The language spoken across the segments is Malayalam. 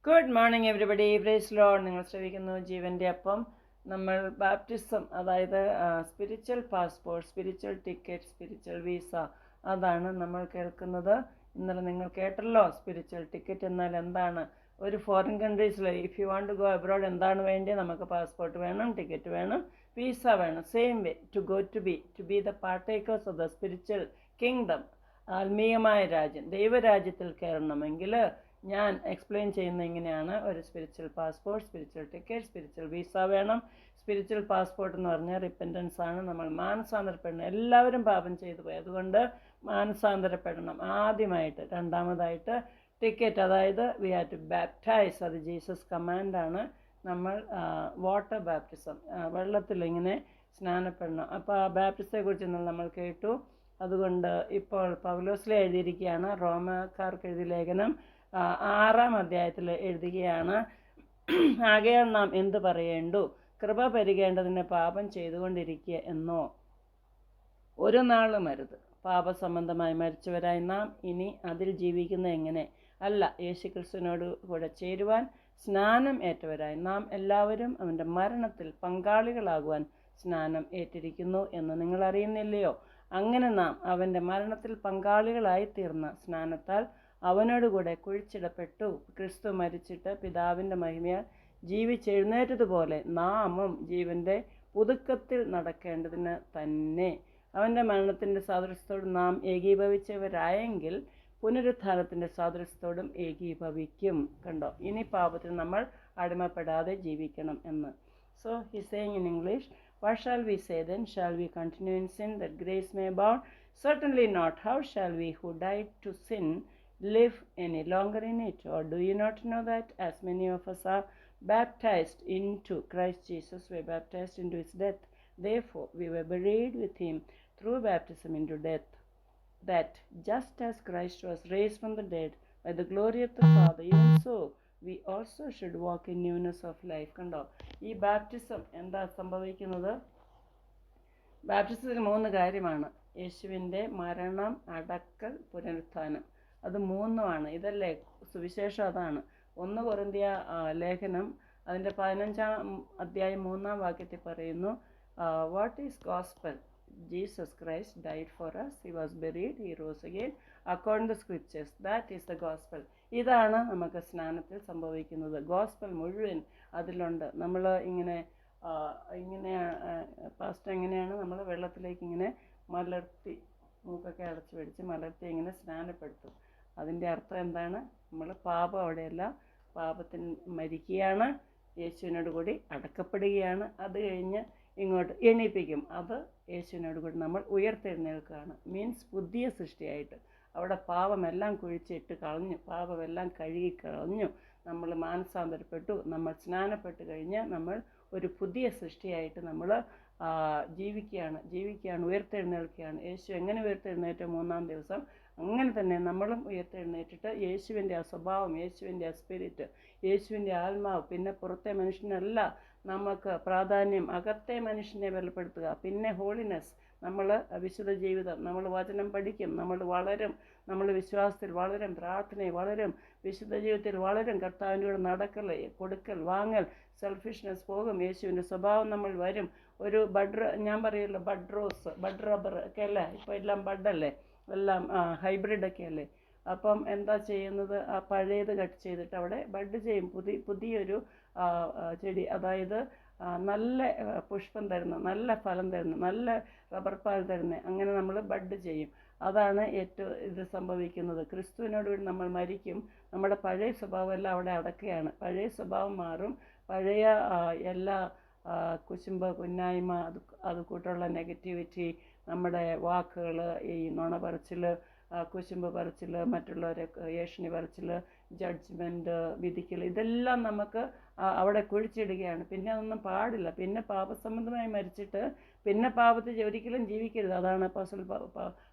Good morning everybody. Praise Lord. നിങ്ങൾ ശ്രവിക്കുന്നു ജീവൻ്റെ അപ്പം. നമ്മൾ ബാപ്റ്റിസം, അതായത് spiritual passport, spiritual ticket, spiritual visa, അതാണ് നമ്മൾ കേൾക്കുന്നത്. ഇന്നലെ നിങ്ങൾ കേട്ടല്ലോ സ്പിരിച്വൽ ടിക്കറ്റ് എന്നാൽ എന്താണ്. ഒരു ഫോറിൻ കൺട്രീസിൽ if you want to go abroad എന്താണ് വേണ്ടി? നമുക്ക് പാസ്പോർട്ട് വേണം, ടിക്കറ്റ് വേണം, വീസ വേണം. Same way to be the partakers of the spiritual kingdom, ആത്മീയമായ രാജ്യം, ദൈവരാജ്യത്തിൽ കയറണമെങ്കിൽ ഞാൻ എക്സ്പ്ലെയിൻ ചെയ്യുന്ന ഇങ്ങനെയാണ്. ഒരു spiritual passport, spiritual ticket, spiritual visa വേണം. സ്പിരിച്വൽ പാസ്പോർട്ട് എന്ന് പറഞ്ഞാൽ റിപ്പൻറ്റൻസ് ആണ്. നമ്മൾ മാനസാന്തരപ്പെടണം. എല്ലാവരും പാപം ചെയ്തു പോയി, അതുകൊണ്ട് മാനസാന്തരപ്പെടണം ആദ്യമായിട്ട്. രണ്ടാമതായിട്ട് ടിക്കറ്റ്, അതായത് വി ഹാവ് ടു ബാപ്റ്റൈസ്, അത് ജീസസ് കമാൻഡാണ്. നമ്മൾ വാട്ടർ ബാപ്റ്റിസം, വെള്ളത്തിൽ ഇങ്ങനെ സ്നാനപ്പെടണം. അപ്പോൾ ആ ബാപ്റ്റിസത്തെക്കുറിച്ച് ഇന്നലെ നമ്മൾ കേട്ടു. അതുകൊണ്ട് ഇപ്പോൾ പൗലോസിലെ എഴുതിയിരിക്കുകയാണ്. റോമക്കാർക്ക് എഴുതിയ ലേഖനം 6-ാം അധ്യായത്തിൽ എഴുതുകയാണ്. ആകയാൽ നാം എന്ത് പറയേണ്ടു? കൃപ പെരുകേണ്ടതിന് പാപം ചെയ്തുകൊണ്ടിരിക്കുക എന്നോ? ഒരു നാളും അരുത്. പാപസംബന്ധമായി മരിച്ചവരായി നാം ഇനി അതിൽ ജീവിക്കുന്ന എങ്ങനെ? അല്ല, യേശുക്രിസ്തുവിനോട് കൂടെ ചേരുവാൻ സ്നാനം ഏറ്റവരായി നാം എല്ലാവരും അവൻ്റെ മരണത്തിൽ പങ്കാളികളാകുവാൻ സ്നാനം ഏറ്റിരിക്കുന്നു എന്ന് നിങ്ങൾ അറിയുന്നില്ലയോ? അങ്ങനെ നാം അവൻ്റെ മരണത്തിൽ പങ്കാളികളായി തീർന്ന സ്നാനത്താൽ അവനോടുകൂടെ കുഴിച്ചിടപ്പെട്ടു. ക്രിസ്തു മരിച്ചിട്ട് പിതാവിൻ്റെ മഹിമയാൽ ജീവിച്ചെഴുന്നേറ്റതുപോലെ നാമും ജീവൻ്റെ പുതുക്കത്തിൽ നടക്കേണ്ടതിന് തന്നെ അവൻ്റെ മരണത്തിൻ്റെ സാദൃശ്യത്തോട് നാം ഏകീഭവിച്ചവരായെങ്കിൽ പുനരുത്ഥാനത്തിൻ്റെ സാദൃശ്യത്തോടും ഏകീഭവിക്കും. കണ്ടോ, ഇനി പാപത്തിന് നമ്മൾ അടിമപ്പെടാതെ ജീവിക്കണം എന്ന്. So he saying in English, what shall we say then? Shall we continue in sin that grace may abound? Certainly not. How shall we who died to sin live any longer in it? Or do you not know that as many of us are baptized into Christ Jesus were baptized into his death? Therefore we were buried with him through baptism into death, that just as Christ was raised from the dead by the glory of the Father, even so we also should walk in newness of life. കണ്ടോ, ഈ ബാപ്റ്റിസം എന്താ സംഭവിക്കുന്നത്? ബാപ്റ്റിസത്തിന് 3 കാര്യമാണ്. യേശുവിൻ്റെ മരണം, അടക്കൽ, പുനരുത്ഥാനം. അത് 3ഉമാണ്. ഇതല്ലേ സുവിശേഷം? അതാണ് 1 കൊരിന്ത്യ ലേഖനം അതിൻ്റെ 15-ാം അധ്യായം 3-ാം വാക്യത്തിൽ പറയുന്നു, what is gospel? Jesus Christ died for us, he was buried, he rose again according to the scriptures. That is the gospel. ഇതാണ് നമുക്ക് സ്നാനത്തിൽ സംഭവിക്കുന്നത്. ഗോസ്പൽ മുഴുവൻ അതിലുണ്ട്. നമ്മൾ ഇങ്ങനെ പാസ്റ്റ് എങ്ങനെയാണ് നമ്മൾ വെള്ളത്തിലേക്ക് ഇങ്ങനെ മലർത്തി, മൂക്കൊക്കെ അടച്ചു പിടിച്ച് മലർത്തി ഇങ്ങനെ സ്നാനപ്പെടുത്തും. അതിൻ്റെ അർത്ഥം എന്താണ്? നമ്മൾ പാപം അവിടെയല്ല, പാപത്തിന് മരിക്കുകയാണ്, യേശുവിനോട് കൂടി അടക്കപ്പെടുകയാണ്. അത് കഴിഞ്ഞ് ഇങ്ങോട്ട് എണീപ്പിക്കും. അത് യേശുവിനോട് കൂടി നമ്മൾ ഉയർത്തെഴുന്നേൽക്കുകയാണ്. മീൻസ് പുതിയ സൃഷ്ടിയായിട്ട്. അവിടെ പാപമെല്ലാം കുഴിച്ചിട്ട് കളഞ്ഞു, പാപമെല്ലാം കഴുകി കളഞ്ഞു, നമ്മൾ മാനസാന്തരപ്പെട്ടു. നമ്മൾ സ്നാനപ്പെട്ട് കഴിഞ്ഞ് നമ്മൾ ഒരു പുതിയ സൃഷ്ടിയായിട്ട് നമ്മൾ ജീവിക്കുകയാണ്, ഉയർത്തെഴുന്നേൽക്കുകയാണ്. യേശു എങ്ങനെ ഉയർത്തെഴുന്നേറ്റോ 3-ാം ദിവസം, അങ്ങനെ തന്നെ നമ്മളും ഉയർത്തെഴുന്നേറ്റിട്ട് യേശുവിൻ്റെ ആ സ്വഭാവം, യേശുവിൻ്റെ ആ സ്പിരിറ്റ്, യേശുവിൻ്റെ ആത്മാവ്, പിന്നെ പുറത്തെ മനുഷ്യനല്ല നമുക്ക് പ്രാധാന്യം, അകത്തെ മനുഷ്യനെ ബലപ്പെടുത്തുക. പിന്നെ ഹോളിനെസ്, നമ്മൾ വിശുദ്ധ ജീവിതം, നമ്മൾ വചനം പഠിക്കും, നമ്മൾ വളരും, നമ്മൾ വിശ്വാസത്തിൽ വളരും, പ്രാർത്ഥനയിൽ വളരും, വിശുദ്ധ ജീവിതത്തിൽ വളരും, കർത്താവിൻ്റെ കൂടെ നടക്കൽ, കൊടുക്കൽ, വാങ്ങൽ, സെൽഫിഷ്നെസ് പോകും, യേശുവിൻ്റെ സ്വഭാവം നമ്മൾ വരും. ഒരു ഞാൻ പറയുമല്ലോ, ബഡ് റോസ്, ബഡ് റബ്ബർ ഒക്കെ അല്ലേ ഇപ്പോൾ, എല്ലാം ബഡല്ലേ, എല്ലാം ഹൈബ്രിഡൊക്കെ അല്ലേ. അപ്പം എന്താ ചെയ്യുന്നത്? ആ പഴയത് കട്ട് ചെയ്തിട്ട് അവിടെ ബഡ് ചെയ്യും, പുതിയൊരു ചെടി, അതായത് നല്ല പുഷ്പം തരുന്ന, നല്ല ഫലം തരുന്ന, നല്ല റബ്ബർ പാൽ തരുന്ന, അങ്ങനെ നമ്മൾ ബഡ് ചെയ്യും. അതാണ് ഏറ്റവും ഇത് സംഭവിക്കുന്നത്. ക്രിസ്തുവിനോട് കൂടി നമ്മൾ മരിക്കും. നമ്മുടെ പഴയ സ്വഭാവം എല്ലാം അവിടെ അടക്കുകയാണ്. പഴയ സ്വഭാവം മാറും. പഴയ എല്ലാ കുശുമ്പ്, കുന്നായ്മ, അത് കൂട്ടുള്ള നെഗറ്റിവിറ്റി, നമ്മുടെ വാക്കുകൾ, ഈ നുണ പറച്ചിൽ, കുശുമ്പ് പറച്ചിൽ, മറ്റുള്ളവരെ ഏഷണി പറച്ചിൽ, ജഡ്ജ്മെൻറ്റ്, വിധിക്കൽ, ഇതെല്ലാം നമുക്ക് അവിടെ കുഴിച്ചിടുകയാണ്. പിന്നെ അതൊന്നും പാടില്ല. പിന്നെ പാപസംബന്ധമായി മരിച്ചിട്ട് പിന്നെ പാപത്തിൽ ഒരിക്കലും ജീവിക്കരുത്. അതാണ് അപ്പോസ്തലൻ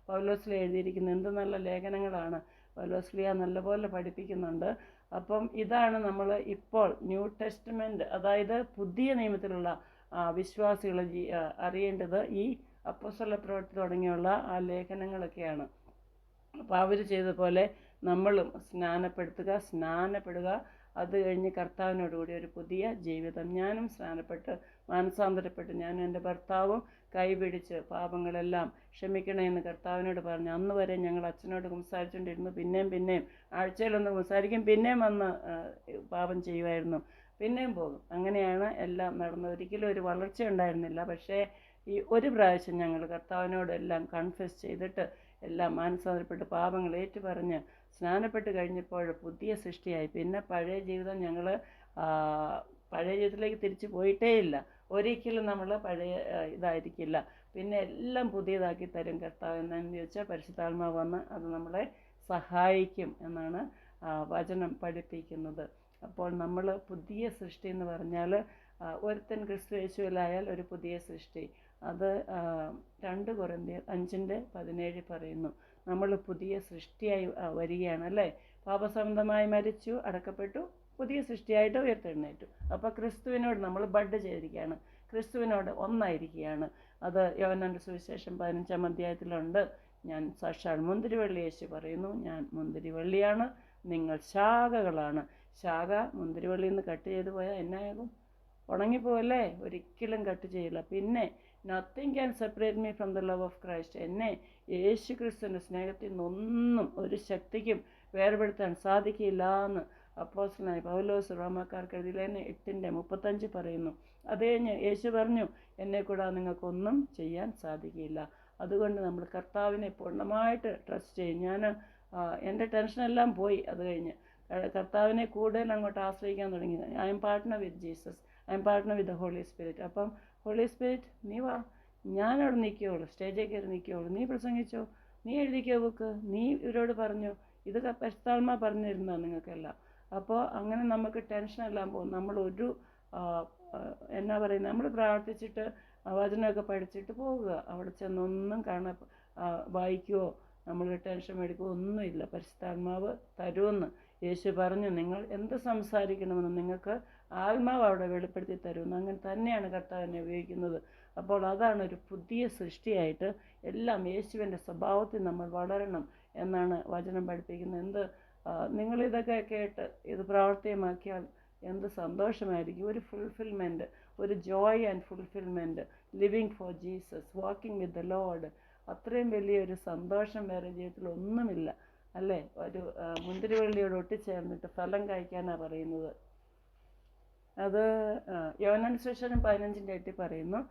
പൗലോസിൽ എഴുതിയിരിക്കുന്നത്. എന്ത് നല്ല ലേഖനങ്ങളാണ് പൗലോസ്ലിയ നല്ലപോലെ പഠിപ്പിക്കുന്നുണ്ട്. അപ്പം ഇതാണ് നമ്മൾ ഇപ്പോൾ ന്യൂ ടെസ്റ്റ്മെൻറ്റ്, അതായത് പുതിയ നിയമത്തിലുള്ള വിശ്വാസികൾ അറിയേണ്ടത് ഈ അപ്പോസ്തല പ്രവൃത്തി തുടങ്ങിയുള്ള ആ ലേഖനങ്ങളൊക്കെയാണ്. അപ്പോൾ അവർ ചെയ്തതുപോലെ നമ്മളും സ്നാനപ്പെടുക, അത് കഴിഞ്ഞ് കർത്താവിനോടുകൂടി ഒരു പുതിയ ജീവിതം. ഞാനും സ്നാനപ്പെട്ട് മാനസാന്തരപ്പെട്ട് ഞാനും എൻ്റെ ഭർത്താവും കൈപിടിച്ച് പാപങ്ങളെല്ലാം ക്ഷമിക്കണമെന്ന് കർത്താവിനോട് പറഞ്ഞു. അന്ന് വരെ ഞങ്ങൾ അച്ഛനോട് സംസാരിച്ചുകൊണ്ടിരുന്നു. പിന്നെയും ആഴ്ചയിലൊന്ന് സംസാരിക്കും, പിന്നെയും വന്ന് പാപം ചെയ്യുമായിരുന്നു, പിന്നെയും പോകും. അങ്ങനെയാണ് എല്ലാം നടന്നത്. ഒരിക്കലും ഒരു വളർച്ച ഉണ്ടായിരുന്നില്ല. പക്ഷേ ഈ ഒരു പ്രാവശ്യം ഞങ്ങൾ കർത്താവിനോട് എല്ലാം കൺഫ്യസ് ചെയ്തിട്ട് എല്ലാം മാനസാന്തരപ്പെട്ട് പാപങ്ങൾ ഏറ്റുപറഞ്ഞ് സ്നാനപ്പെട്ട് കഴിഞ്ഞപ്പോൾ പുതിയ സൃഷ്ടിയായി. പിന്നെ പഴയ ജീവിതം ഞങ്ങൾ പഴയ ജീവിതത്തിലേക്ക് തിരിച്ചു പോയിട്ടേ ഇല്ല. ഒരിക്കലും നമ്മൾ പഴയ ഇതായിരിക്കില്ല. പിന്നെ എല്ലാം പുതിയതാക്കി തരും കർത്താവ്. എന്താണെന്ന് ചോദിച്ചാൽ പരിശുദ്ധാത്മാവ് വന്ന് അത് നമ്മളെ സഹായിക്കും എന്നാണ് വചനം പഠിപ്പിക്കുന്നത്. അപ്പോൾ നമ്മൾ പുതിയ സൃഷ്ടി എന്ന് പറഞ്ഞാൽ ഒരുത്തൻ ക്രിസ്തു യേശുവിലായാൽ ഒരു പുതിയ സൃഷ്ടി. അത് 2 കൊരിന്ത്യർ 5:17 പറയുന്നു. നമ്മൾ പുതിയ സൃഷ്ടിയായി വരികയാണ് അല്ലേ. പാപസംബന്ധമായി മരിച്ചു, അടക്കപ്പെട്ടു, പുതിയ സൃഷ്ടിയായിട്ട് ഉയർത്തെഴുന്നേറ്റു. അപ്പോൾ ക്രിസ്തുവിനോട് നമ്മൾ ബഡ് ചെയ്തിരിക്കുകയാണ്, ക്രിസ്തുവിനോട് ഒന്നായിരിക്കുകയാണ്. അത് യോഹന്നാന്റെ സുവിശേഷം 15-ാം അധ്യായത്തിലുണ്ട്. ഞാൻ സാക്ഷാൽ മുന്തിരിവള്ളി, യേശു പറയുന്നു, ഞാൻ മുന്തിരിവള്ളിയാണ്, നിങ്ങൾ ശാഖകളാണ്. ശാഖ മുന്തിരിവള്ളിയിൽ നിന്ന് കട്ട് ചെയ്ത് പോയാൽ എന്നാകും? ഉണങ്ങിപ്പോവല്ലേ? ഒരിക്കലും കട്ട് ചെയ്യില്ല. പിന്നെ nothing can separate me from the love of Christ. എന്നെ യേശു ക്രിസ്തുവിൻ്റെ സ്നേഹത്തിൽ നിന്നൊന്നും ഒരു ശക്തിക്കും വേർപെടുത്താൻ സാധിക്കില്ല എന്ന് അപ്പോസ്തലനായ പൗലോസ് റോമാക്കാർക്ക് എഴുതിയ 8:35 പറയുന്നു. അത് കഴിഞ്ഞ് യേശു പറഞ്ഞു, എന്നെ കൂടാതെ നിങ്ങൾക്കൊന്നും ചെയ്യാൻ സാധിക്കില്ല. അതുകൊണ്ട് നമ്മൾ കർത്താവിനെ പൂർണ്ണമായിട്ട് ട്രസ്റ്റ് ചെയ്യും. ഞാൻ എൻ്റെ ടെൻഷനെല്ലാം പോയി. അത് കഴിഞ്ഞ് കർത്താവിനെ കൂടുതൽ അങ്ങോട്ട് ആശ്രയിക്കാൻ തുടങ്ങി. I'm partner with Jesus, I'm partner with the Holy Spirit. അപ്പം ഹോളി സ്പിരിറ്റ് നീ വാ, ഞാനവിടെ നിൽക്കുകയുള്ളൂ, സ്റ്റേജിൽ കയറി നിൽക്കുകയുള്ളൂ, നീ പ്രസംഗിച്ചോ, നീ എഴുതിക്കോ ബുക്ക്, നീ ഇവരോട് പറഞ്ഞു, ഇത് പരിശുദ്ധാത്മാ പറഞ്ഞിരുന്നോ നിങ്ങൾക്കെല്ലാം. അപ്പോൾ അങ്ങനെ നമുക്ക് ടെൻഷനെല്ലാം പോകും. നമ്മളൊരു എന്നാ പറയുന്നത്, നമ്മൾ പ്രാർത്ഥിച്ചിട്ട് വചനമൊക്കെ പഠിച്ചിട്ട് പോവുക. അവിടെ ചെന്നൊന്നും വായിക്കുവോ നമ്മൾ ടെൻഷൻ മേടിക്കുകയോ ഒന്നുമില്ല. പരിശുദ്ധാത്മാവ് തരുമെന്ന് യേശു പറഞ്ഞു. നിങ്ങൾ എന്ത് സംസാരിക്കണമെന്ന് നിങ്ങൾക്ക് ആത്മാവ് അവിടെ വെളിപ്പെടുത്തി തരുമെന്ന്. അങ്ങനെ തന്നെയാണ് കർത്താവിനെ ഉപയോഗിക്കുന്നത്. അപ്പോൾ അതാണ് ഒരു പുതിയ സൃഷ്ടിയായിട്ട് എല്ലാം യേശുവിൻ്റെ സ്വഭാവത്തിൽ നമ്മൾ വളരണം എന്നാണ് വചനം പഠിപ്പിക്കുന്നത്. നിങ്ങളിതൊക്കെ കേട്ട് ഇത് പ്രാവർത്തികമാക്കിയാൽ എന്ത് സന്തോഷമായിരിക്കും. ഒരു ഫുൾഫിൽമെൻറ്റ്, ഒരു Joy and fulfilment, living four Jesus, walking with the Lord. അത്രയും വലിയൊരു സന്തോഷം വേറെ ജീവിതത്തിൽ ഒന്നുമില്ല അല്ലേ. ഒരു മുന്തിരിവള്ളിയോട് ഒട്ടിച്ചേർന്നിട്ട് ഫലം കായ്ക്കാനാണ് പറയുന്നത്. അത് യോഹന്നാന്റെ സുവിശേഷം 15:8 പറയുന്നു,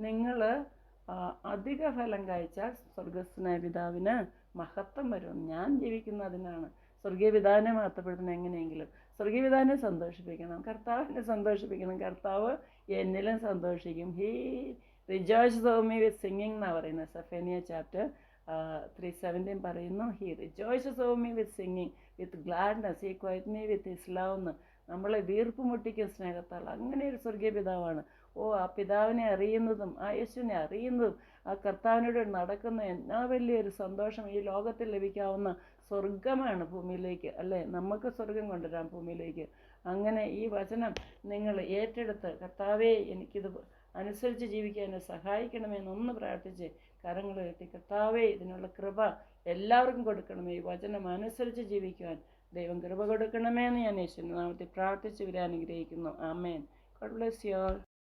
നിങ്ങൾ അധിക ഫലം കായ്ച്ചാൽ സ്വർഗസ്ഥനായ പിതാവിന് മഹത്വം വരും. ഞാൻ ജീവിക്കുന്ന അതിനാണ്. സ്വർഗീയ പിതാവിനെ മഹത്വപ്പെടുത്തണം. എങ്ങനെയെങ്കിലും സ്വർഗീയ പിതാവിനെ സന്തോഷിപ്പിക്കണം, കർത്താവിനെ സന്തോഷിപ്പിക്കണം. കർത്താവ് എന്നിലും സന്തോഷിക്കും. He rejoices over me with singing എന്നാണ് പറയുന്നത്. സെഫനിയ ചാപ്റ്റർ 3:17 പറയുന്നു, he rejoices over me with singing with gladness, he quite me with his love എന്ന്. നമ്മളെ വീർപ്പ് മുട്ടിക്കും സ്നേഹത്താൽ. അങ്ങനെ ഒരു സ്വർഗീയ പിതാവാണ്. ആ പിതാവിനെ അറിയുന്നതും ആ യേശുവിനെ അറിയുന്നതും ആ കർത്താവിനോട് നടക്കുന്ന എന്നാ വലിയൊരു സന്തോഷം. ഈ ലോകത്തിൽ ലഭിക്കാവുന്ന സ്വർഗമാണ് ഭൂമിയിലേക്ക് അല്ലേ. നമുക്ക് സ്വർഗം കൊണ്ടുവരാം ഭൂമിയിലേക്ക്. അങ്ങനെ ഈ വചനം നിങ്ങൾ ഏറ്റെടുത്ത്, കർത്താവേ എനിക്കിത് അനുസരിച്ച് ജീവിക്കാൻ സഹായിക്കണമെന്നൊന്ന് പ്രാർത്ഥിച്ച് കരങ്ങൾ കെട്ടി, കർത്താവേ ഇതിനുള്ള കൃപ എല്ലാവർക്കും കൊടുക്കണമേ. ഈ വചനം അനുസരിച്ച് ജീവിക്കുവാൻ ദൈവം കൃപ കൊടുക്കണമേ എന്ന് ഞാൻ യേശുവിന്റെ നാമത്തിൽ പ്രാർത്ഥിച്ച് ഇവരെ അനുഗ്രഹിക്കുന്നു. ആമേൻ. God bless you all.